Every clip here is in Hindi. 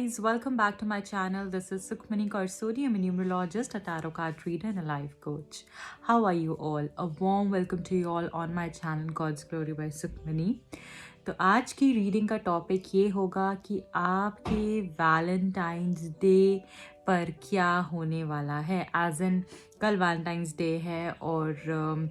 guys, welcome back to my channel. This is Sukhmani Karsodi. I'm a numerologist, a tarot card reader, and a life coach. How are you all? A warm welcome to you all on my channel God's Glory by Sukhmani. तो आज की रीडिंग का टॉपिक ये होगा कि आपके वैलेंटाइंस डे पर क्या होने वाला है। एज इन कल वैलेंटाइंस डे है और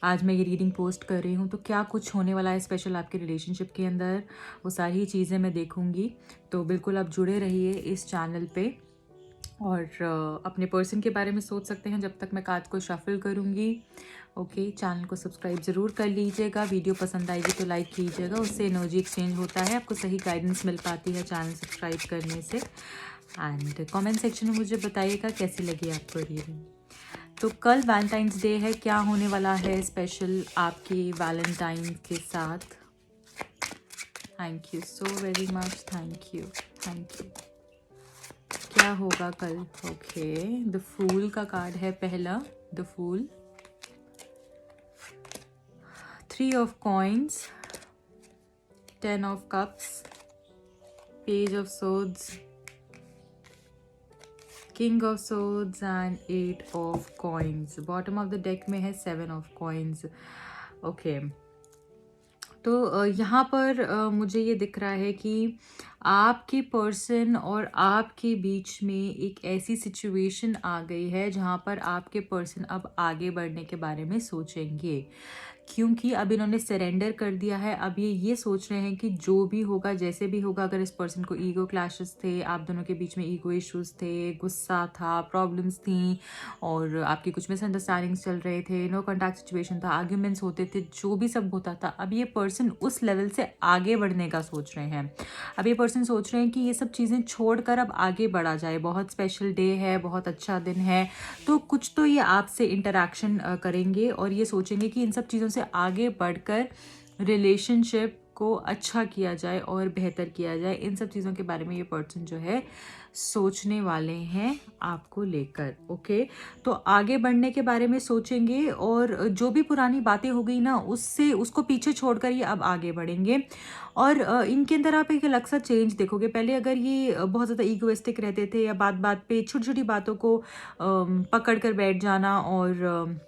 आज मैं ये रीडिंग पोस्ट कर रही हूँ, तो क्या कुछ होने वाला है स्पेशल आपके रिलेशनशिप के अंदर, वो सारी चीज़ें मैं देखूँगी। तो बिल्कुल आप जुड़े रहिए इस चैनल पे और अपने पर्सन के बारे में सोच सकते हैं जब तक मैं कार्ड को शफल करूँगी। ओके, चैनल को सब्सक्राइब ज़रूर कर लीजिएगा। वीडियो पसंद आएगी तो लाइक कीजिएगा, उससे एनर्जी एक्सचेंज होता है, आपको सही गाइडेंस मिल पाती है चैनल सब्सक्राइब करने से। एंड कमेंट सेक्शन में मुझे बताइएगा कैसी लगी आपको रीडिंग। तो कल वैलेंटाइंस डे है, क्या होने वाला है स्पेशल आपके वैलेंटाइन के साथ। Thank you so very much, thank you. क्या होगा कल? ओके, द फूल का कार्ड है पहला, the fool, 3 of coins, 10 of cups, page of swords, king of swords and 8 of coins. Bottom of the deck में है 7 ऑफ कॉइन्स। ओके, तो यहाँ पर मुझे ये दिख रहा है कि आपके पर्सन और आपके बीच में एक ऐसी सिचुएशन आ गई है जहाँ पर आपके पर्सन अब आगे बढ़ने के बारे में सोचेंगे, क्योंकि अब इन्होंने सरेंडर कर दिया है। अब ये सोच रहे हैं कि जो भी होगा, जैसे भी होगा, अगर इस पर्सन को ईगो क्लैशेस थे, आप दोनों के बीच में ईगो इश्यूज थे, गुस्सा था, प्रॉब्लम्स थी और आपकी कुछ मिसअंडरस्टैंडिंग्स चल रहे थे, नो कॉन्टैक्ट सिचुएशन था, आर्ग्यूमेंट्स होते थे, जो भी सब होता था, अब ये पर्सन उस लेवल से आगे बढ़ने का सोच रहे हैं। अब ये पर्सन सोच रहे हैं कि ये सब चीज़ें छोड़कर अब आगे बढ़ा जाए। बहुत स्पेशल डे है, बहुत अच्छा दिन है, तो कुछ तो ये आपसे इंटरेक्शन करेंगे और ये सोचेंगे कि इन सब चीज़ों से आगे बढ़कर रिलेशनशिप को अच्छा किया जाए और बेहतर किया जाए। इन सब चीज़ों के बारे में ये पर्सन जो है सोचने वाले हैं आपको लेकर। ओके, तो आगे बढ़ने के बारे में सोचेंगे और जो भी पुरानी बातें हो गई ना, उससे उसको पीछे छोड़कर ये अब आगे बढ़ेंगे। और इनके अंदर आप एक अलग सा चेंज देखोगे। पहले अगर ये बहुत ज़्यादा ईगोइस्टिक रहते थे या बात बात पे छोटी छोटी बातों को पकड़ कर बैठ जाना और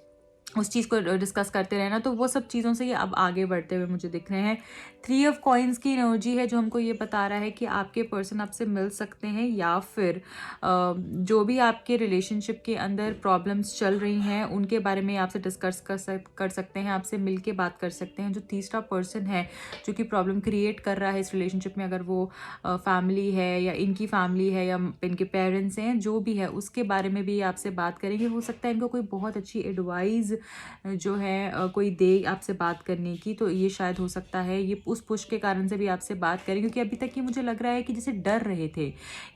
उस चीज़ को डिस्कस करते रहना, तो वो सब चीज़ों से ये अब आगे बढ़ते हुए मुझे दिख रहे हैं। 3 ऑफ कॉइन्स की एनर्जी है जो हमको ये बता रहा है कि आपके पर्सन आपसे मिल सकते हैं या फिर जो भी आपके रिलेशनशिप के अंदर प्रॉब्लम्स चल रही हैं उनके बारे में आपसे डिस्कस कर सकते हैं, आपसे मिल के बात कर सकते हैं। जो तीसरा पर्सन है जो कि प्रॉब्लम क्रिएट कर रहा है इस रिलेशनशिप में, अगर वो फैमिली है या इनकी फैमिली है या इनके पेरेंट्स हैं, जो भी है उसके बारे में भी आपसे बात करेंगे। हो सकता है इनको कोई बहुत अच्छी एडवाइस जो है कोई दे आपसे बात करने की, तो ये शायद हो सकता है ये उस पुश के कारण से भी आपसे बात करें, क्योंकि अभी तक ये मुझे लग रहा है कि जैसे डर रहे थे,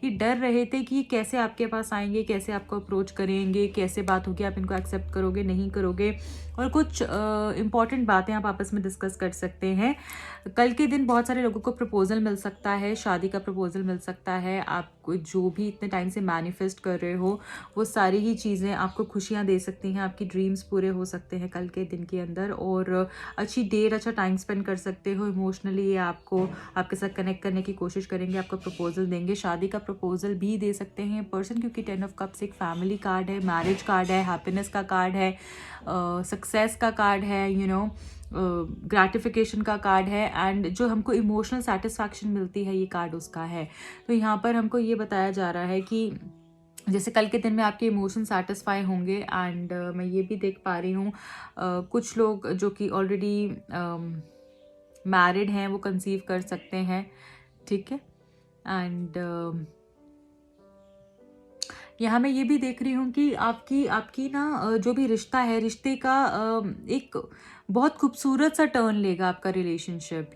ये डर रहे थे कि कैसे आपके पास आएंगे, कैसे आपको अप्रोच करेंगे, कैसे बात होगी, आप इनको एक्सेप्ट करोगे नहीं करोगे, और कुछ इंपॉर्टेंट बातें आप आपस में डिस्कस कर सकते हैं। कल के दिन बहुत सारे लोगों को प्रपोजल मिल सकता है, शादी का प्रपोजल मिल सकता है। आपको जो भी इतने टाइम से मैनिफेस्ट कर रहे हो वो सारी ही चीज़ें आपको खुशियाँ दे सकती हैं, आपकी ड्रीम्स पूरे हो सकते हैं कल के दिन के अंदर, और अच्छी देर अच्छा टाइम स्पेंड कर सकते हो। इमोशनली ये आपको आपके साथ कनेक्ट करने की कोशिश करेंगे, आपको प्रपोजल देंगे, शादी का प्रपोजल भी दे सकते हैं पर्सन, क्योंकि 10 ऑफ कप्स एक फैमिली कार्ड है, मैरिज कार्ड है, हैप्पीनेस का कार्ड है, सक्सेस का कार्ड है, ग्रेटिफिकेशन का कार्ड है, एंड जो हमको इमोशनल सेटिस्फैक्शन मिलती है ये कार्ड उसका है। तो यहाँ पर हमको ये बताया जा रहा है कि जैसे कल के दिन में आपके इमोशन सेटिस्फाई होंगे। एंड मैं ये भी देख पा रही हूँ कुछ लोग जो कि ऑलरेडी मैरिड हैं वो कंसीव कर सकते हैं, ठीक है। एंड यहाँ मैं ये भी देख रही हूँ कि आपकी ना जो भी रिश्ता है, रिश्ते का एक बहुत खूबसूरत सा टर्न लेगा आपका रिलेशनशिप,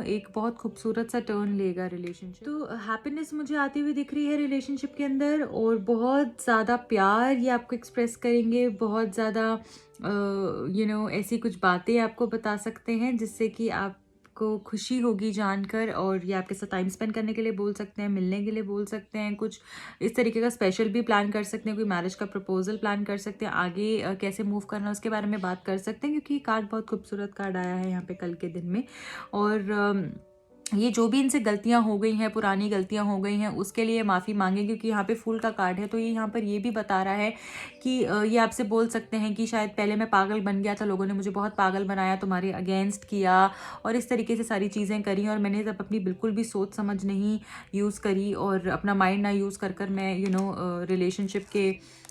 एक बहुत खूबसूरत सा टर्न लेगा रिलेशनशिप। तो हैप्पीनेस मुझे आती हुई दिख रही है रिलेशनशिप के अंदर, और बहुत ज़्यादा प्यार ये आपको एक्सप्रेस करेंगे, बहुत ज़्यादा ऐसी कुछ बातें आपको बता सकते हैं जिससे कि आप को खुशी होगी जानकर, और ये आपके साथ टाइम स्पेंड करने के लिए बोल सकते हैं, मिलने के लिए बोल सकते हैं, कुछ इस तरीके का स्पेशल भी प्लान कर सकते हैं, कोई मैरिज का प्रपोजल प्लान कर सकते हैं, आगे कैसे मूव करना है उसके बारे में बात कर सकते हैं, क्योंकि ये कार्ड बहुत खूबसूरत कार्ड आया है यहाँ पे कल के दिन में। और ये जो भी इनसे गलतियां हो गई हैं, पुरानी गलतियां हो गई हैं, उसके लिए माफ़ी मांगे, क्योंकि यहाँ पे फूल का कार्ड है। तो ये यहाँ पर ये भी बता रहा है कि ये आपसे बोल सकते हैं कि शायद पहले मैं पागल बन गया था, लोगों ने मुझे बहुत पागल बनाया, तुम्हारे अगेंस्ट किया और इस तरीके से सारी चीज़ें करी, और मैंने जब अपनी बिल्कुल भी सोच समझ नहीं यूज़ करी और अपना माइंड ना यूज़ कर कर मैं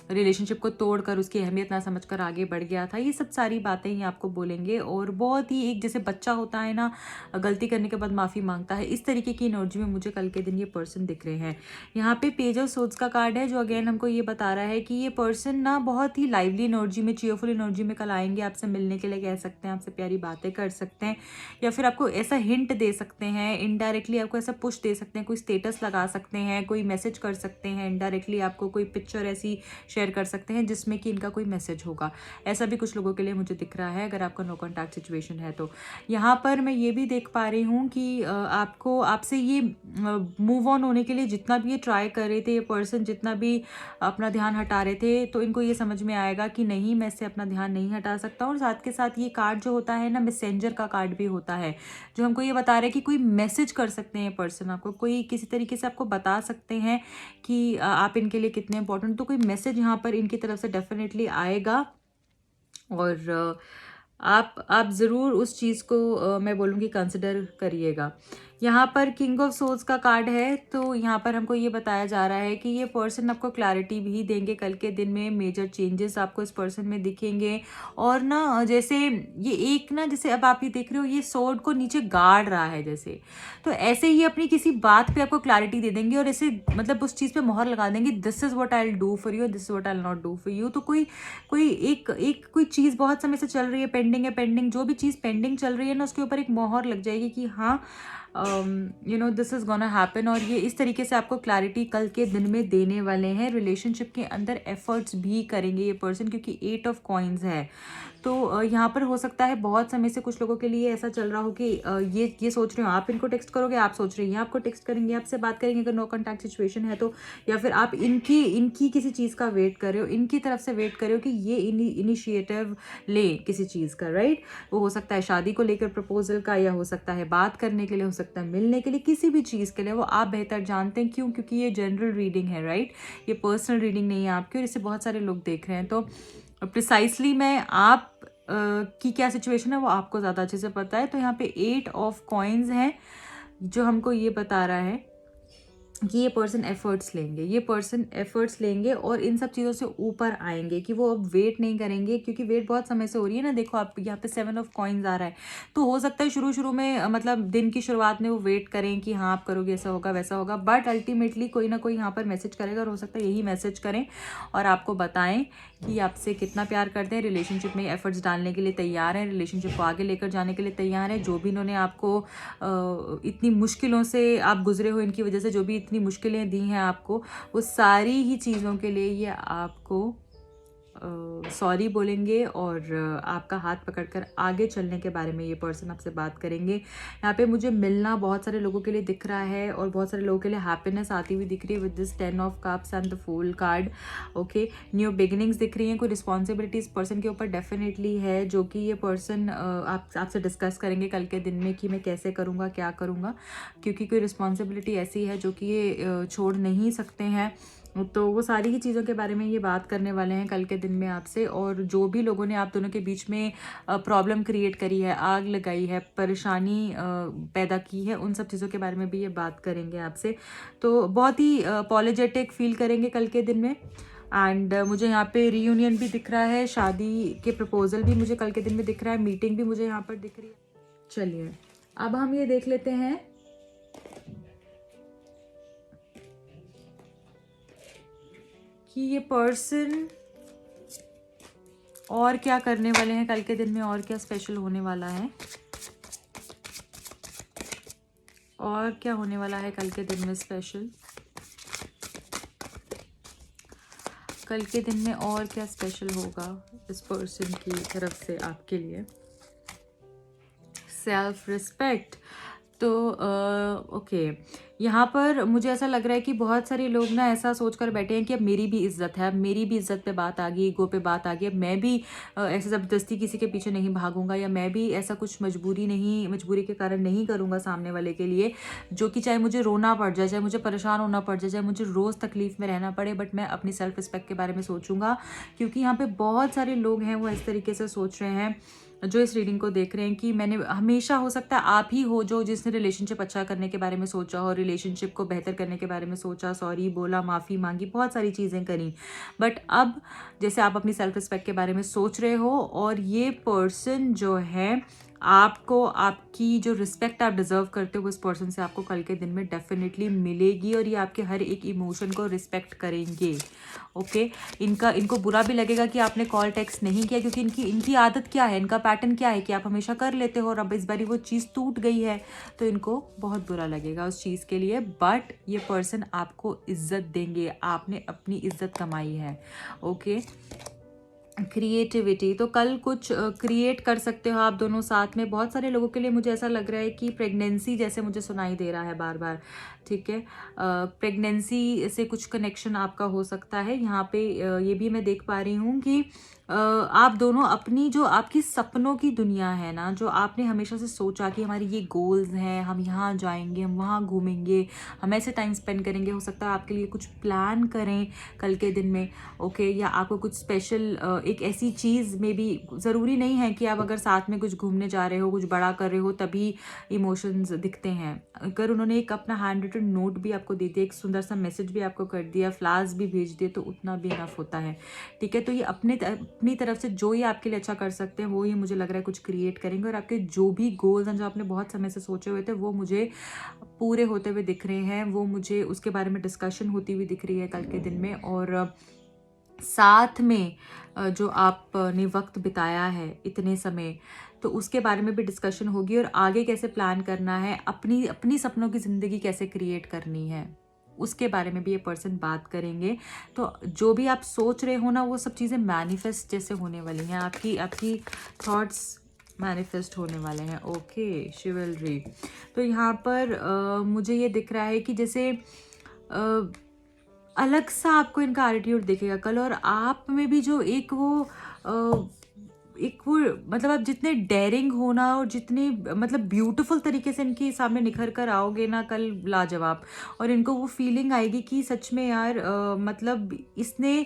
रिलेशनशिप को तोड़कर उसकी अहमियत ना समझकर आगे बढ़ गया था। ये सब सारी बातें ही आपको बोलेंगे, और बहुत ही एक जैसे बच्चा होता है ना, गलती करने के बाद माफ़ी मांगता है, इस तरीके की एनर्जी में मुझे कल के दिन ये पर्सन दिख रहे हैं। यहाँ पे पेज ऑफ सोर्ड्स का कार्ड है, जो अगेन हमको ये बता रहा है कि ये पर्सन ना बहुत ही लाइवली एनर्जी में, चीयरफुल एनर्जी में कल आएंगे, आपसे मिलने के लिए कह सकते हैं, आपसे प्यारी बातें कर सकते हैं, या फिर आपको ऐसा हिंट दे सकते हैं, इनडायरेक्टली आपको ऐसा पुश दे सकते हैं, कोई स्टेटस लगा सकते हैं, कोई मैसेज कर सकते हैं, इनडायरेक्टली आपको कोई पिक्चर ऐसी शेयर कर सकते हैं जिसमें कि इनका कोई मैसेज होगा। ऐसा भी कुछ लोगों के लिए मुझे दिख रहा है, अगर आपका नो कॉन्टैक्ट सिचुएशन है तो। यहाँ पर मैं ये भी देख पा रही हूँ कि आपको आपसे ये मूव ऑन होने के लिए जितना भी ये ट्राई कर रहे थे, ये पर्सन जितना भी अपना ध्यान हटा रहे थे, तो इनको ये समझ में आएगा कि नहीं, मैं इससे अपना ध्यान नहीं हटा सकता। और साथ के साथ ये कार्ड जो होता है ना, मैसेंजर का कार्ड भी होता है, जो हमको ये बता रहा है कि कोई मैसेज कर सकते हैं पर्सन आपको, कोई किसी तरीके से आपको बता सकते हैं कि आप इनके लिए कितने इंपॉर्टेंट। तो कोई मैसेज यहाँ पर इनकी तरफ से डेफिनेटली आएगा, और आप ज़रूर उस चीज़ को मैं बोलूँगी कंसिडर करिएगा। यहाँ पर किंग ऑफ सोर्ड्स का कार्ड है, तो यहाँ पर हमको ये बताया जा रहा है कि ये पर्सन आपको क्लैरिटी भी देंगे कल के दिन में, मेजर चेंजेस आपको इस पर्सन में दिखेंगे। और ना जैसे ये एक ना, जैसे अब आप ये देख रहे हो, ये सोर्ड को नीचे गाड़ रहा है जैसे, तो ऐसे ही अपनी किसी बात पे आपको क्लैरिटी दे देंगे, और ऐसे मतलब उस चीज़ पे मोहर लगा देंगे, this is what I will do for you, this is what I will not do for you. तो कोई कोई कोई चीज़ बहुत समय से चल रही है, पेंडिंग, जो भी चीज़ पेंडिंग चल रही है ना, उसके ऊपर एक मोहर लग जाएगी कि हाँ, दिस इज गोना हैपन। और ये इस तरीके से आपको क्लैरिटी कल के दिन में देने वाले हैं। रिलेशनशिप के अंदर एफर्ट्स भी करेंगे ये पर्सन, क्योंकि 8 ऑफ कॉइन्स है। तो यहाँ पर हो सकता है बहुत समय से कुछ लोगों के लिए ऐसा चल रहा हो कि ये सोच रहे हो आप इनको टेक्स्ट करोगे, आप सोच रहे हैं आपको टेक्स्ट करेंगे, आपसे बात करेंगे अगर नो कॉन्टैक्ट सिचुएशन है तो, या फिर आप इनकी किसी चीज़ का वेट कर रहे हो, इनकी तरफ से वेट कर रहे हो कि ये इनिशिएटिव ले किसी चीज़ का, राइट। वो हो सकता है शादी को लेकर प्रपोजल का, या हो सकता है बात करने के लिए, हो सकता है मिलने के लिए, किसी भी चीज़ के लिए, वो आप बेहतर जानते हैं। क्यों? क्योंकि ये जनरल रीडिंग है, राइट, ये पर्सनल रीडिंग नहीं है आपकी, और इसे बहुत सारे लोग देख रहे हैं। तो प्रिसाइसली मैं आप की क्या सिचुएशन है वो आपको ज़्यादा अच्छे से पता है। तो यहाँ पे 8 ऑफ कॉइन्स हैं, जो हमको ये बता रहा है कि ये पर्सन एफर्ट्स लेंगे, और इन सब चीज़ों से ऊपर आएंगे, कि वो अब वेट नहीं करेंगे, क्योंकि वेट बहुत समय से हो रही है ना। देखो आप यहाँ पे 7 ऑफ कॉइन्स आ रहा है, तो हो सकता है शुरू में मतलब दिन की शुरुआत में वो वेट करें कि हाँ आप करोगे, ऐसा होगा वैसा होगा, बट अल्टीमेटली कोई ना कोई यहाँ पर मैसेज करेगा, और हो सकता है यही मैसेज करें और आपको बताएं कि आपसे कितना प्यार करते हैं, रिलेशनशिप में एफर्ट्स डालने के लिए तैयार हैं, रिलेशनशिप को आगे लेकर जाने के लिए तैयार हैं। जो भी इन्होंने आपको इतनी मुश्किलों से आप गुजरे हो, इनकी वजह से जो भी इतनी मुश्किलें दी हैं आपको, वो सारी ही चीज़ों के लिए ये आपको सॉरी बोलेंगे, और आपका हाथ पकड़कर आगे चलने के बारे में ये पर्सन आपसे बात करेंगे। यहाँ पे मुझे मिलना बहुत सारे लोगों के लिए दिख रहा है, और बहुत सारे लोगों के लिए हैप्पीनेस आती हुई दिख रही है with this 10 of cups and the fool card. Okay, new beginnings दिख रही हैं, कोई रिस्पॉन्सिबिलिटीज पर्सन के ऊपर डेफिनेटली है, जो कि ये पर्सन आपसे डिस्कस करेंगे कल के दिन में कि मैं कैसे करूँगा, क्या करूँगा, क्योंकि कोई रिस्पॉन्सिबिलिटी ऐसी है जो कि ये छोड़ नहीं सकते हैं। तो वो सारी ही चीज़ों के बारे में ये बात करने वाले हैं कल के दिन में आपसे। और जो भी लोगों ने आप दोनों के बीच में प्रॉब्लम क्रिएट करी है, आग लगाई है, परेशानी पैदा की है, उन सब चीज़ों के बारे में भी ये बात करेंगे आपसे। तो बहुत ही अपॉलोजेटिक फील करेंगे कल के दिन में। एंड मुझे यहाँ पे रीयूनियन भी दिख रहा है, शादी के प्रपोजल भी मुझे कल के दिन में दिख रहा है, मीटिंग भी मुझे यहाँ पर दिख रही है। चलिए अब हम ये देख लेते हैं कि ये पर्सन और क्या करने वाले हैं कल के दिन में, और क्या स्पेशल होने वाला है, और क्या होने वाला है कल के दिन में स्पेशल, कल के दिन में और क्या स्पेशल होगा इस पर्सन की तरफ से आपके लिए। सेल्फ रिस्पेक्ट, तो ओके, यहाँ पर मुझे ऐसा लग रहा है कि बहुत सारे लोग ना ऐसा सोच कर बैठे हैं कि अब मेरी भी इज्जत है, अब मेरी भी इज्जत पे बात आ गई, ईगो पे बात आ गई, अब मैं भी ऐसे ज़बरदस्ती किसी के पीछे नहीं भागूंगा, या मैं भी ऐसा कुछ मजबूरी के कारण नहीं करूंगा सामने वाले के लिए, जो कि चाहे मुझे रोना पड़ जाए, चाहे मुझे परेशान होना पड़ जाए, चाहे मुझे रोज़ तकलीफ में रहना पड़े, बट मैं अपनी सेल्फ रिस्पेक्ट के बारे में सोचूंगा। क्योंकि यहाँ पे बहुत सारे लोग हैं वो इस तरीके से सोच रहे हैं जो इस रीडिंग को देख रहे हैं कि मैंने हमेशा, हो सकता है आप ही हो जो जिसने रिलेशनशिप अच्छा करने के बारे में सोचा हो, रिलेशनशिप को बेहतर करने के बारे में सोचा, सॉरी बोला, माफ़ी मांगी, बहुत सारी चीज़ें करी, बट अब जैसे आप अपनी सेल्फ रिस्पेक्ट के बारे में सोच रहे हो, और ये पर्सन जो है आपको, आपकी जो रिस्पेक्ट आप डिजर्व करते हो उस पर्सन से आपको कल के दिन में डेफिनेटली मिलेगी, और ये आपके हर एक इमोशन को रिस्पेक्ट करेंगे। ओके, इनको बुरा भी लगेगा कि आपने कॉल टेक्स्ट नहीं किया, क्योंकि इनकी इनकी आदत क्या है, इनका पैटर्न क्या है कि आप हमेशा कर लेते हो, और अब इस बारी वो चीज़ टूट गई है तो इनको बहुत बुरा लगेगा उस चीज़ के लिए। बट ये पर्सन आपको इज्जत देंगे, आपने अपनी इज्जत कमाई है। ओके, क्रिएटिविटी, तो कल कुछ क्रिएट कर सकते हो आप दोनों साथ में। बहुत सारे लोगों के लिए मुझे ऐसा लग रहा है कि प्रेगनेंसी जैसे मुझे सुनाई दे रहा है बार बार, ठीक है, प्रेगनेंसी से कुछ कनेक्शन आपका हो सकता है यहाँ पे। ये भी मैं देख पा रही हूँ कि आप दोनों अपनी, जो आपकी सपनों की दुनिया है ना, जो आपने हमेशा से सोचा कि हमारी ये गोल्स हैं, हम यहाँ जाएंगे, हम वहाँ घूमेंगे, हम ऐसे टाइम स्पेंड करेंगे, हो सकता है आपके लिए कुछ प्लान करें कल के दिन में। ओके, या आपको कुछ स्पेशल एक ऐसी चीज़ में भी, ज़रूरी नहीं है कि आप अगर साथ में कुछ घूमने जा रहे हो, कुछ बड़ा कर रहे हो, तभी इमोशंस दिखते हैं। अगर उन्होंने एक अपना हैंड रिटन नोट भी आपको दे दिया, एक सुंदर सा मैसेज भी आपको कर दिया, फ्लावर्स भी भेज दिए, तो उतना भी इनफ होता है, ठीक है। तो ये अपनी तरफ से जो ये आपके लिए अच्छा कर सकते हैं वो ये मुझे लग रहा है कुछ क्रिएट करेंगे, और आपके जो भी गोल्स हैं जो आपने बहुत समय से सोचे हुए थे वो मुझे पूरे होते हुए दिख रहे हैं, वो मुझे उसके बारे में डिस्कशन होती हुई दिख रही है कल के दिन में। और साथ में जो आपने वक्त बिताया है इतने समय, तो उसके बारे में भी डिस्कशन होगी, और आगे कैसे प्लान करना है, अपनी अपनी सपनों की ज़िंदगी कैसे क्रिएट करनी है, उसके बारे में भी ये पर्सन बात करेंगे। तो जो भी आप सोच रहे हो ना, वो सब चीज़ें मैनिफेस्ट जैसे होने वाली हैं, आपकी आपकी थॉट्स मैनिफेस्ट होने वाले हैं। ओके, शिवलरी, तो यहाँ पर मुझे ये दिख रहा है कि जैसे अलग सा आपको इनका एटीट्यूड दिखेगा कल, और आप में भी जो एक वो मतलब आप जितने डेयरिंग होना और जितने मतलब ब्यूटीफुल तरीके से इनके सामने निखर कर आओगे ना कल, लाजवाब। और इनको वो फीलिंग आएगी कि सच में यार मतलब इसने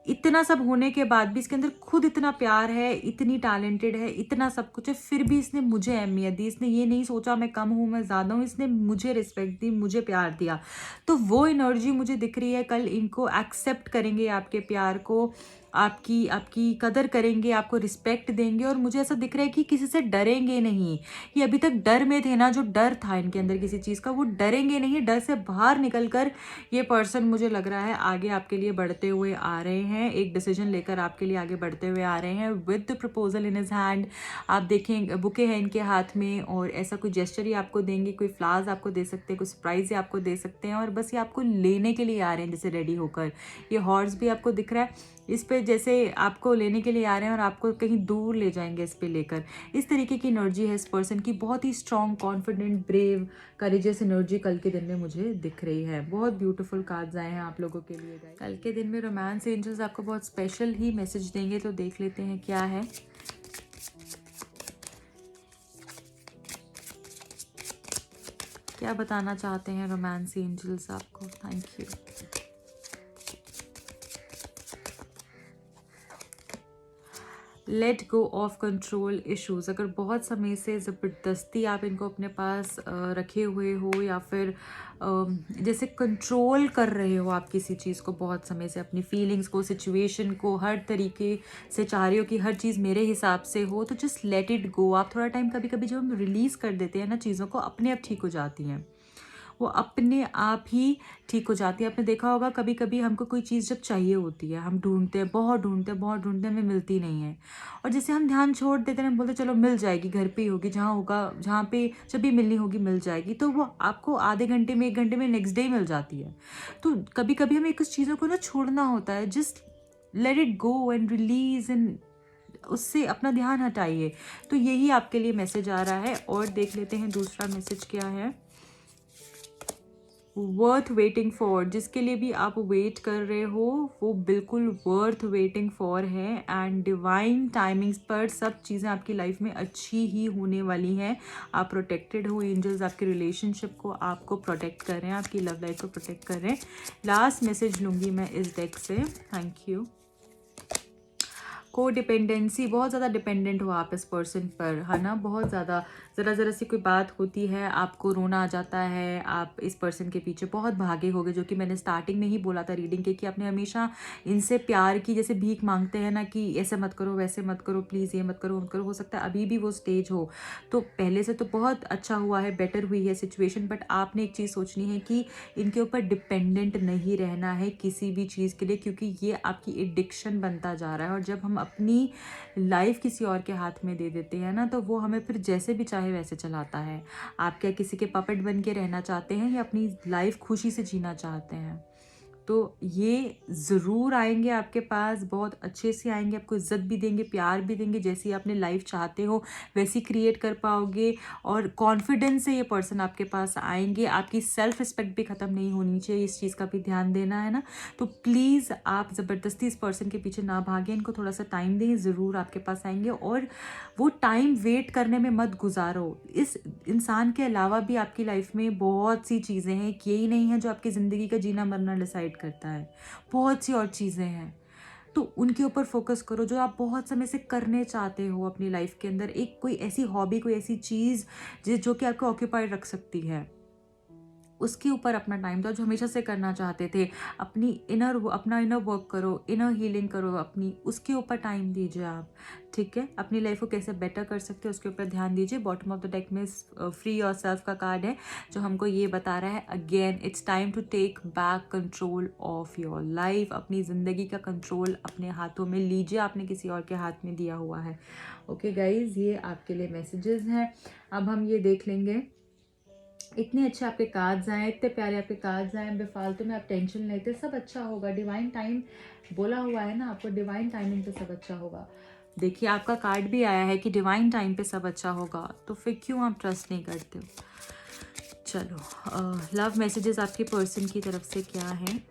इतना सब होने के बाद भी इसके अंदर खुद इतना प्यार है, इतनी टैलेंटेड है, इतना सब कुछ है, फिर भी इसने मुझे अहमियत दी, इसने ये नहीं सोचा मैं कम हूँ, मैं ज़्यादा हूँ, इसने मुझे रिस्पेक्ट दी, मुझे प्यार दिया। तो वो एनर्जी मुझे दिख रही है कल, इनको एक्सेप्ट करेंगे आपके प्यार को, आपकी आपकी कदर करेंगे, आपको रिस्पेक्ट देंगे, और मुझे ऐसा दिख रहा है कि किसी से डरेंगे नहीं। ये अभी तक डर में थे ना, जो डर था इनके अंदर किसी चीज़ का, वो डरेंगे नहीं, डर से बाहर निकल कर ये पर्सन मुझे लग रहा है आगे आपके लिए बढ़ते हुए आ रहे हैं, एक डिसीजन लेकर आपके लिए आगे बढ़ते हुए आ रहे हैं with the proposal in his hand. आप देखें बुके हैं इनके हाथ में, और ऐसा कोई जेस्चर ही आपको देंगे, कोई फ्लावर्स आपको दे सकते हैं, कोई सरप्राइज ही आपको दे सकते हैं, और बस ये आपको लेने के लिए आ रहे हैं जैसे रेडी होकर। ये हॉर्स भी आपको दिख रहा है, इस पे जैसे आपको लेने के लिए आ रहे हैं और आपको कहीं दूर ले जाएंगे इस पे लेकर। इस तरीके की एनर्जी है इस पर्सन की, बहुत ही strong, confident, brave, courageous energy कल के दिन में मुझे दिख रही है। बहुत ब्यूटीफुल कार्ड्स आए हैं आप लोगों के लिए guys। कल के दिन में रोमांस एंजल्स आपको बहुत स्पेशल ही मैसेज देंगे, तो देख लेते हैं क्या है। क्या बताना चाहते हैं रोमांस एंजल्स आपको? Thank you. Let go of control issues. अगर बहुत समय से ज़बरदस्ती आप इनको अपने पास रखे हुए हो, या फिर जैसे कंट्रोल कर रहे हो आप किसी चीज़ को बहुत समय से, अपनी फीलिंग्स को, सिचुएशन को, हर तरीके से चाह रहे हो कि हर चीज़ मेरे हिसाब से हो, तो जस्ट लेट इट गो। आप थोड़ा टाइम, कभी कभी जब हम रिलीज़ कर देते हैं ना चीज़ों को, अपने आप ठीक हो जाती हैं, वो अपने आप ही ठीक हो जाती है। आपने देखा होगा कभी कभी हमको कोई चीज़ जब चाहिए होती है, हम ढूंढते हैं, बहुत ढूंढते हैं, बहुत ढूंढते हैं, हमें मिलती नहीं है, और जैसे हम ध्यान छोड़ देते हैं, हम बोलते चलो मिल जाएगी, घर पे ही होगी, जहाँ होगा, जहाँ पे जब भी मिलनी होगी मिल जाएगी, तो वो आपको आधे घंटे में, 1 घंटे में, नेक्स्ट डे ही मिल जाती है। तो कभी कभी हमें कुछ चीज़ों को ना छोड़ना होता है, just let it go and release, and उससे अपना ध्यान हटाइए। तो यही आपके लिए मैसेज आ रहा है। और देख लेते हैं दूसरा मैसेज क्या है। वर्थ वेटिंग फॉर, जिसके लिए भी आप वेट कर रहे हो वो बिल्कुल वर्थ वेटिंग फॉर है। एंड डिवाइन टाइमिंग्स पर सब चीज़ें आपकी लाइफ में अच्छी ही होने वाली हैं। आप प्रोटेक्टेड हो, एंजल्स आपके रिलेशनशिप को आपको प्रोटेक्ट कर रहे हैं, आपकी लव लाइफ को प्रोटेक्ट कर रहे हैं। लास्ट मैसेज लूँगी मैं इस डेक से। Thank you. को डिपेंडेंसी, बहुत ज़्यादा डिपेंडेंट हो आप इस पर्सन पर, है ना, बहुत ज़्यादा। ज़रा सी कोई बात होती है आपको रोना आ जाता है, आप इस पर्सन के पीछे बहुत भागे होगे, जो कि मैंने स्टार्टिंग में ही बोला था रीडिंग के कि आपने हमेशा इनसे प्यार की, जैसे भीख मांगते हैं ना कि ऐसे मत करो, वैसे मत करो, प्लीज़ ये मत करो, मत करो। हो सकता है अभी भी वो स्टेज हो, तो पहले से तो बहुत अच्छा हुआ है, बेटर हुई है सिचुएशन, बट आपने एक चीज़ सोचनी है कि इनके ऊपर डिपेंडेंट नहीं रहना है किसी भी चीज़ के लिए, क्योंकि ये आपकी एडिक्शन बनता जा रहा है। और जब हम अपनी लाइफ किसी और के हाथ में दे देते हैं ना, तो वो हमें फिर जैसे भी चाहे वैसे चलाता है। आप क्या किसी के पपेट बन के रहना चाहते हैं या अपनी लाइफ खुशी से जीना चाहते हैं? तो ये ज़रूर आएंगे आपके पास, बहुत अच्छे से आएंगे, आपको इज्जत भी देंगे, प्यार भी देंगे, जैसी आपने लाइफ चाहते हो वैसी क्रिएट कर पाओगे। और कॉन्फिडेंस से ये पर्सन आपके पास आएंगे। आपकी सेल्फ रिस्पेक्ट भी ख़त्म नहीं होनी चाहिए, इस चीज़ का भी ध्यान देना है ना। तो प्लीज़ आप ज़बरदस्ती इस पर्सन के पीछे ना भागें, इनको थोड़ा सा टाइम दें, ज़रूर आपके पास आएंगे। और वो टाइम वेट करने में मत गुजारो। इस इंसान के अलावा भी आपकी लाइफ में बहुत सी चीज़ें हैं, यही नहीं है जो आपकी ज़िंदगी का जीना मरना डिसाइड करता है, बहुत सी और चीज़ें हैं। तो उनके ऊपर फोकस करो जो आप बहुत समय से करने चाहते हो अपनी लाइफ के अंदर। एक कोई ऐसी हॉबी, कोई ऐसी चीज़ जो कि आपको ऑक्यूपाइड रख सकती है, उसके ऊपर अपना टाइम दो, जो हमेशा से करना चाहते थे। अपना इनर वर्क करो, इनर हीलिंग करो अपनी, उसके ऊपर टाइम दीजिए आप। ठीक है, अपनी लाइफ को कैसे बेटर कर सकते हो उसके ऊपर ध्यान दीजिए। बॉटम ऑफ द डेक में फ्री योर सेल्फ का कार्ड है, जो हमको ये बता रहा है again it's time to take back control of your life. अपनी ज़िंदगी का कंट्रोल अपने हाथों में लीजिए, आपने किसी और के हाथ में दिया हुआ है। ओके गाइज, ये आपके लिए मैसेजेस हैं। अब हम ये देख लेंगे। इतने अच्छे आपके कार्ड्स आए, इतने प्यारे आपके कार्ड्स आए, बेफालतू में आप टेंशन लेते, सब अच्छा होगा। डिवाइन टाइम बोला हुआ है ना आपको, डिवाइन टाइमिंग पे सब अच्छा होगा। देखिए आपका कार्ड भी आया है कि डिवाइन टाइम पे सब अच्छा होगा, तो फिर क्यों आप ट्रस्ट नहीं करते हो। चलो, लव मैसेजेस आपके पर्सन की तरफ से क्या है।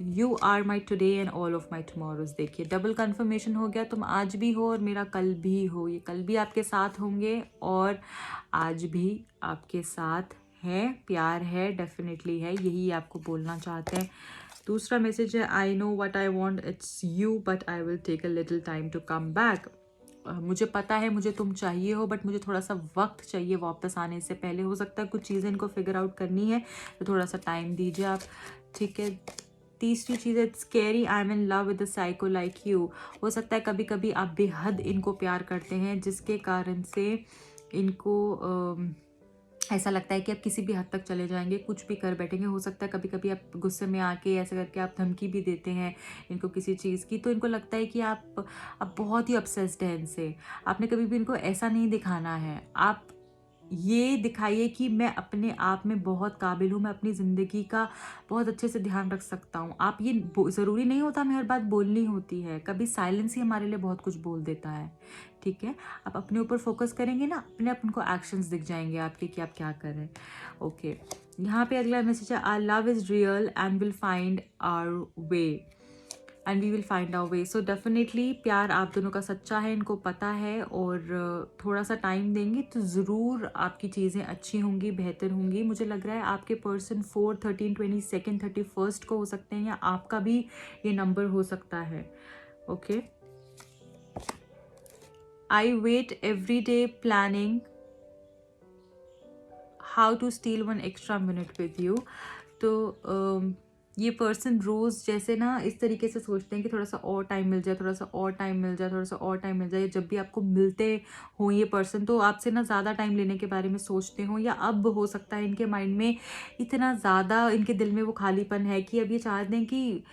You are my today and all of my tomorrows. देखिए डबल कन्फर्मेशन हो गया, तुम आज भी हो और मेरा कल भी हो। ये कल भी आपके साथ होंगे और आज भी आपके साथ है, प्यार है, डेफिनेटली है, यही आपको बोलना चाहते हैं। दूसरा मैसेज है I know what I want it's you but I will take a little time to come back. मुझे पता है मुझे तुम चाहिए हो, बट मुझे थोड़ा सा वक्त चाहिए वापस आने से पहले। हो सकता है कुछ चीज़ें इनको फिगर आउट करनी है, तो थोड़ा सा टाइम दीजिए आप। ठीक है, तीसरी चीज़ है scary I am in love with the psycho like you. हो सकता है कभी कभी आप बेहद इनको प्यार करते हैं, जिसके कारण से इनको ऐसा लगता है कि आप किसी भी हद तक चले जाएंगे, कुछ भी कर बैठेंगे। हो सकता है कभी कभी आप गुस्से में आके ऐसे करके आप धमकी भी देते हैं इनको किसी चीज़ की, तो इनको लगता है कि आप बहुत ही ऑब्सेस्ड हैं इनसे। आपने कभी भी इनको ऐसा नहीं दिखाना है, आप ये दिखाइए कि मैं अपने आप में बहुत काबिल हूँ, मैं अपनी ज़िंदगी का बहुत अच्छे से ध्यान रख सकता हूँ। आप ये ज़रूरी नहीं होता हमें हर बात बोलनी होती है, कभी साइलेंस ही हमारे लिए बहुत कुछ बोल देता है। ठीक है, आप अपने ऊपर फोकस करेंगे ना, अपने आप उनको एक्शंस दिख जाएंगे आपके कि आप क्या कर रहे हैं। ओके, यहाँ पे अगला मैसेज है our love is real and will find our way and we will find our way. So definitely प्यार आप दोनों का सच्चा है, इनको पता है, और थोड़ा सा टाइम देंगे तो ज़रूर आपकी चीज़ें अच्छी होंगी, बेहतर होंगी। मुझे लग रहा है आपके पर्सन 4, 13, 22, 31 को हो सकते हैं, या आपका भी ये नंबर हो सकता है। Okay, I wait every day planning how to steal 1 extra minute with you. तो ये पर्सन रोज़ जैसे ना इस तरीके से सोचते हैं कि थोड़ा सा और टाइम मिल जाए, थोड़ा सा और टाइम मिल जाए, थोड़ा सा और टाइम मिल जाए। जब भी आपको मिलते हो ये पर्सन, तो आपसे ना ज़्यादा टाइम लेने के बारे में सोचते हो, या अब हो सकता है इनके माइंड में इतना ज़्यादा, इनके दिल में वो खालीपन है कि अब ये चाहते हैं कि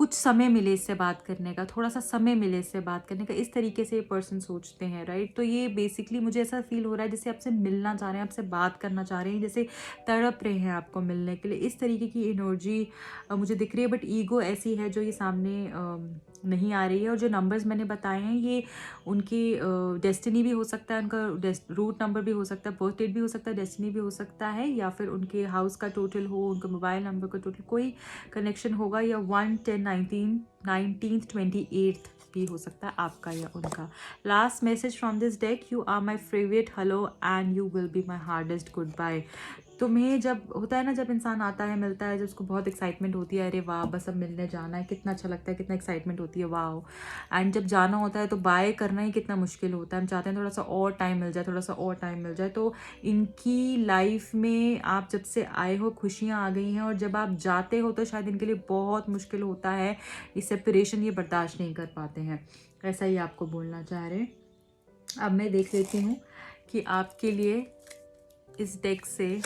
कुछ समय मिले इससे बात करने का, थोड़ा सा समय मिले इससे बात करने का, इस तरीके से ये पर्सन सोचते हैं, राइट। तो ये बेसिकली मुझे ऐसा फील हो रहा है जैसे आपसे मिलना चाह रहे हैं, आपसे बात करना चाह रहे हैं, जैसे तड़प रहे हैं आपको मिलने के लिए, इस तरीके की एनर्जी मुझे दिख रही है। बट ईगो ऐसी है जो ये सामने नहीं आ रही है। और जो नंबर्स मैंने बताए हैं ये उनकी डेस्टिनी भी हो सकता है, उनका रूट नंबर भी हो सकता है, बर्थ डेट भी हो सकता है, डेस्टिनी भी हो सकता है, या फिर उनके हाउस का टोटल हो, उनका मोबाइल नंबर का टोटल, कोई कनेक्शन होगा, या 1 10 19 19 28 भी हो सकता है आपका या उनका। Last message from this deck, you are my favourite, hello and you will be my hardest goodbye. तुम्हें जब होता है ना, जब इंसान आता है मिलता है, जब उसको बहुत एक्साइटमेंट होती है, अरे वाह बस अब मिलने जाना है, कितना अच्छा लगता है, कितना एक्साइटमेंट होती है, वाह। एंड जब जाना होता है तो बाय करना ही कितना मुश्किल होता है। हम चाहते हैं थोड़ा सा और टाइम मिल जाए, थोड़ा सा और टाइम मिल जाए। तो इनकी लाइफ में आप जब से आए हो खुशियाँ आ गई हैं, और जब आप जाते हो तो शायद इनके लिए बहुत मुश्किल होता है, ये सेपरेशन ये बर्दाश्त नहीं कर पाते हैं, ऐसा ही आपको बोलना चाह रहे हैं। अब मैं देख लेती हूँ कि आपके लिए इस डेक से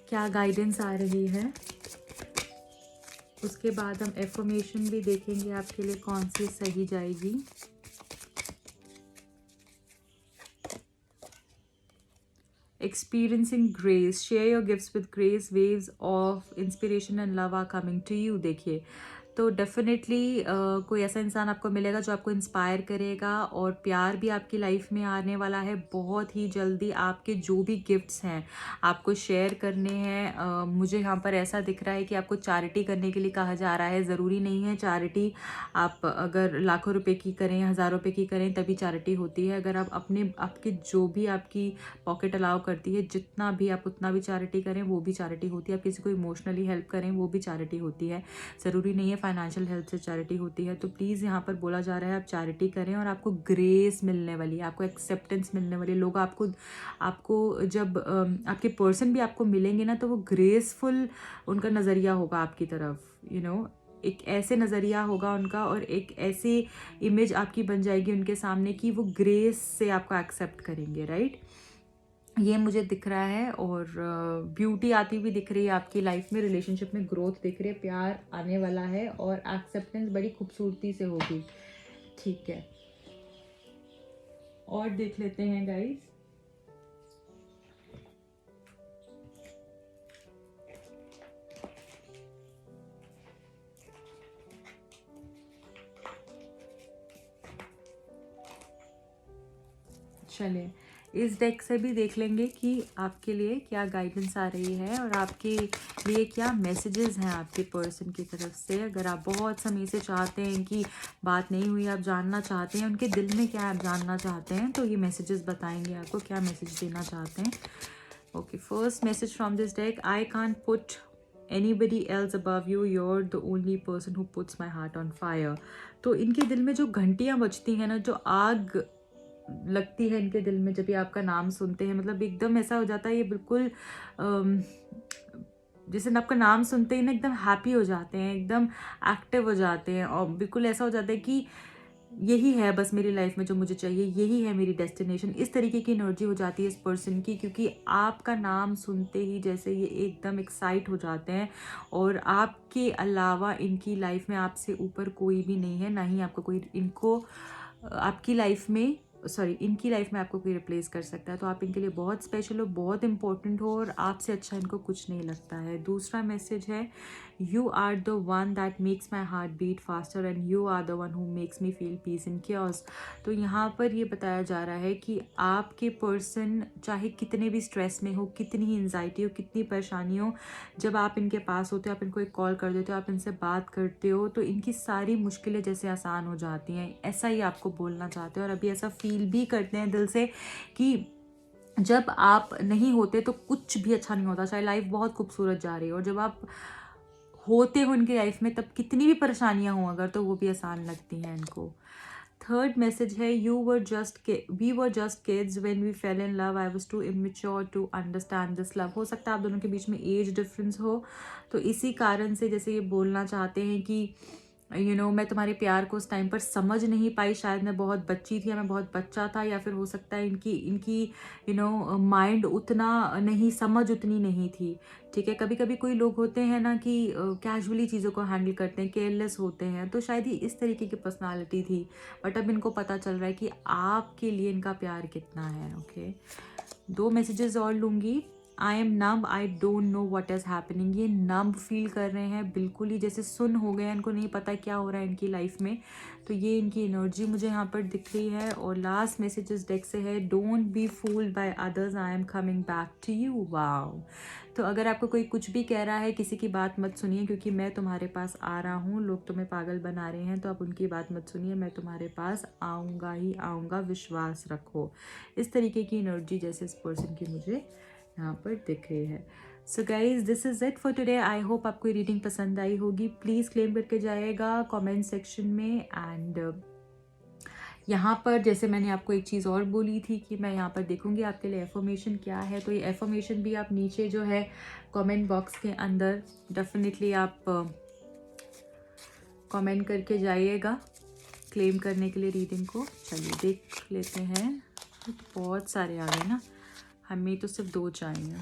क्या गाइडेंस आ रही है। उसके बाद हम एफर्मेशन भी देखेंगे आपके लिए कौन सी सही जाएगी। Experiencing grace, share your gifts with grace, waves of inspiration and love are coming to you। देखिए तो डेफिनेटली कोई ऐसा इंसान आपको मिलेगा जो आपको इंस्पायर करेगा, और प्यार भी आपकी लाइफ में आने वाला है बहुत ही जल्दी। आपके जो भी गिफ्ट्स हैं आपको शेयर करने हैं। मुझे यहाँ पर ऐसा दिख रहा है कि आपको चैरिटी करने के लिए कहा जा रहा है। ज़रूरी नहीं है चैरिटी आप अगर लाखों रुपए की करें, हज़ारों रुपए की करें तभी चैरिटी होती है। अगर आप आपके जो भी आपकी पॉकेट अलाउ करती है, जितना भी आप उतना भी चैरिटी करें वो भी चैरिटी होती है। आप किसी को इमोशनली हेल्प करें वो भी चैरिटी होती है। ज़रूरी नहीं है फाइनेंशियल हेल्प से चैरिटी होती है। तो प्लीज़ यहाँ पर बोला जा रहा है आप चैरिटी करें, और आपको ग्रेस मिलने वाली है, आपको एक्सेप्टेंस मिलने वाली है। लोग आपको जब आपके पर्सन भी आपको मिलेंगे ना, तो वो ग्रेसफुल उनका नज़रिया होगा आपकी तरफ, एक ऐसे नज़रिया होगा उनका, और एक ऐसी इमेज आपकी बन जाएगी उनके सामने कि वो ग्रेस से आपको एक्सेप्ट करेंगे, राइट। ये मुझे दिख रहा है। और ब्यूटी आती हुई दिख रही है आपकी लाइफ में, रिलेशनशिप में ग्रोथ दिख रही है, प्यार आने वाला है, और एक्सेप्टेंस बड़ी खूबसूरती से होगी, ठीक है। और देख लेते हैं गाइस। चलिए इस डेक से भी देख लेंगे कि आपके लिए क्या गाइडेंस आ रही है, और आपके लिए क्या मैसेजेस हैं आपके पर्सन की तरफ से। अगर आप बहुत समय से चाहते हैं कि बात नहीं हुई, आप जानना चाहते हैं उनके दिल में क्या आप जानना चाहते हैं, तो ये मैसेजेस बताएंगे आपको क्या मैसेज देना चाहते हैं। Okay, first message from this deck, I can't put anybody else above you, you're the only person who puts my heart on fire। तो इनके दिल में जो घंटियां बजती हैं ना, जो आग लगती है इनके दिल में जब ये आपका नाम सुनते हैं, मतलब एकदम ऐसा हो जाता है ये बिल्कुल जैसे आपका नाम सुनते ही ना एकदम हैप्पी हो जाते हैं, एकदम एक्टिव हो जाते हैं, और बिल्कुल ऐसा हो जाता है कि यही है बस मेरी लाइफ में जो मुझे चाहिए, यही है मेरी डेस्टिनेशन। इस तरीके की एनर्जी हो जाती है इस पर्सन की, क्योंकि आपका नाम सुनते ही जैसे ये एकदम एक्साइट हो जाते हैं, और आपके अलावा इनकी लाइफ में आपसे ऊपर कोई भी नहीं है, ना ही आपको कोई आपकी लाइफ में इनकी लाइफ में आपको कोई रिप्लेस कर सकता है। तो आप इनके लिए बहुत स्पेशल हो, बहुत इंपॉर्टेंट हो, और आपसे अच्छा इनको कुछ नहीं लगता है। दूसरा मैसेज है, you are the one that makes my heart beat faster and you are the one who makes me feel peace in chaos. तो यहाँ पर ये बताया जा रहा है कि आपके पर्सन चाहे कितने भी स्ट्रेस में हो, कितनी ही एंजाइटी हो, कितनी परेशानी हो, जब आप इनके पास होते हो, आप इनको एक कॉल कर देते हो, आप इनसे बात करते हो, तो इनकी सारी मुश्किलें जैसे आसान हो जाती हैं, ऐसा ही आपको बोलना चाहते हैं। और अभी ऐसा फील भी करते हैं दिल से कि जब आप नहीं होते तो कुछ भी अच्छा नहीं होता, चाहे लाइफ बहुत खूबसूरत जा रही हो, और जब आप होते हो उनकी लाइफ में तब कितनी भी परेशानियां हों अगर, तो वो भी आसान लगती हैं इनको। थर्ड मैसेज है, we were just kids when we fell in love, I was too immature to understand this love. हो सकता है आप दोनों के बीच में एज डिफरेंस हो, तो इसी कारण से जैसे ये बोलना चाहते हैं कि मैं तुम्हारे प्यार को उस टाइम पर समझ नहीं पाई, शायद मैं बहुत बच्ची थी या मैं बहुत बच्चा था, या फिर हो सकता है इनकी इनकी माइंड उतना नहीं, समझ उतनी नहीं थी। ठीक है, कभी कभी कोई लोग होते हैं ना कि कैजुअली चीज़ों को हैंडल करते हैं, केयरलेस होते हैं, तो शायद ही इस तरीके की पर्सनालिटी थी। बट अब इनको पता चल रहा है कि आपके लिए इनका प्यार कितना है। ओके, 2 मैसेजेस और लूँगी। I am numb, I don't know what is happening. ये नम फील कर रहे हैं, बिल्कुल ही जैसे सुन हो गए हैं, इनको नहीं पता क्या हो रहा है इनकी लाइफ में। तो ये इनकी एनर्जी मुझे यहाँ पर दिख रही है। और लास्ट मैसेजेस डेक से है, don't be fooled by others, I am coming back to you. Wow. तो अगर आपको कोई कुछ भी कह रहा है, किसी की बात मत सुनिए, क्योंकि मैं तुम्हारे पास आ रहा हूँ। लोग तुम्हें पागल बना रहे हैं, तो आप उनकी बात मत सुनिए, मैं तुम्हारे पास आऊँगा ही आऊँगा, विश्वास रखो। इस तरीके की एनर्जी जैसे इस पर्सन की मुझे यहाँ पर दिख रही है। So guys, this is it for today. I hope आपको ये रीडिंग पसंद आई होगी। प्लीज़ क्लेम करके जाइएगा कमेंट सेक्शन में। एंड यहाँ पर जैसे मैंने आपको एक चीज़ और बोली थी कि मैं यहाँ पर देखूँगी आपके लिए एफर्मेशन क्या है, तो ये एफर्मेशन भी आप नीचे जो है कमेंट बॉक्स के अंदर डेफिनेटली आप कमेंट करके जाइएगा क्लेम करने के लिए रीडिंग को। चलिए देख लेते हैं। तो बहुत सारे आ गए ना, हमें तो सिर्फ 2 चाहिए।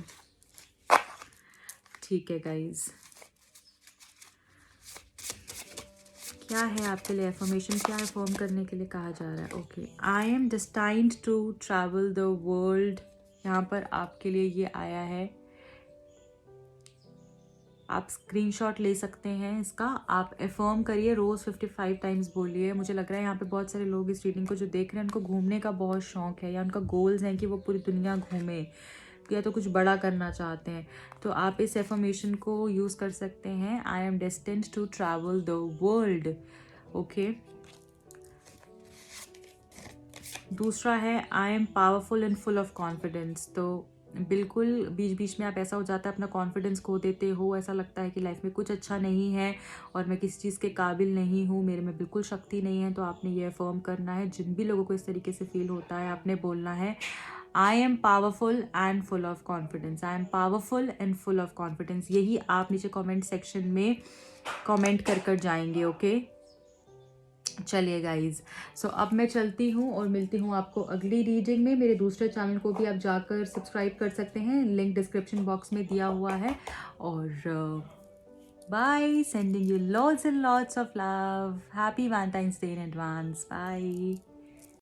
ठीक है गाइज, क्या है आपके लिए एफर्मेशन, क्या फॉर्म करने के लिए कहा जा रहा है। Okay, I am destined to travel the world. यहाँ पर आपके लिए ये आया है, आप स्क्रीनशॉट ले सकते हैं इसका। आप एफर्म करिए, रोज़ 55 टाइम्स बोलिए। मुझे लग रहा है यहाँ पे बहुत सारे लोग इस रीडिंग को जो देख रहे हैं, उनको घूमने का बहुत शौक है, या उनका गोल्स हैं कि वो पूरी दुनिया घूमे, या तो कुछ बड़ा करना चाहते हैं। तो आप इस एफर्मेशन को यूज़ कर सकते हैं, I am destined to travel the world. Okay, दूसरा है, I am powerful and full of confidence. तो बिल्कुल बीच बीच में आप ऐसा हो जाता है, अपना कॉन्फिडेंस खो देते हो, ऐसा लगता है कि लाइफ में कुछ अच्छा नहीं है और मैं किसी चीज़ के काबिल नहीं हूँ, मेरे में बिल्कुल शक्ति नहीं है। तो आपने ये अफर्म करना है। जिन भी लोगों को इस तरीके से फील होता है, आपने बोलना है, I am powerful and full of confidence, I am powerful and full of confidence. यही आप नीचे कमेंट सेक्शन में कमेंट कर जाएंगे। ओके, चलिए गाइज, सो अब मैं चलती हूँ और मिलती हूँ आपको अगली रीडिंग में। मेरे दूसरे चैनल को भी आप जाकर सब्सक्राइब कर सकते हैं, लिंक डिस्क्रिप्शन बॉक्स में दिया हुआ है। और bye, sending you lots and lots of love, happy Valentine's day in advance, bye.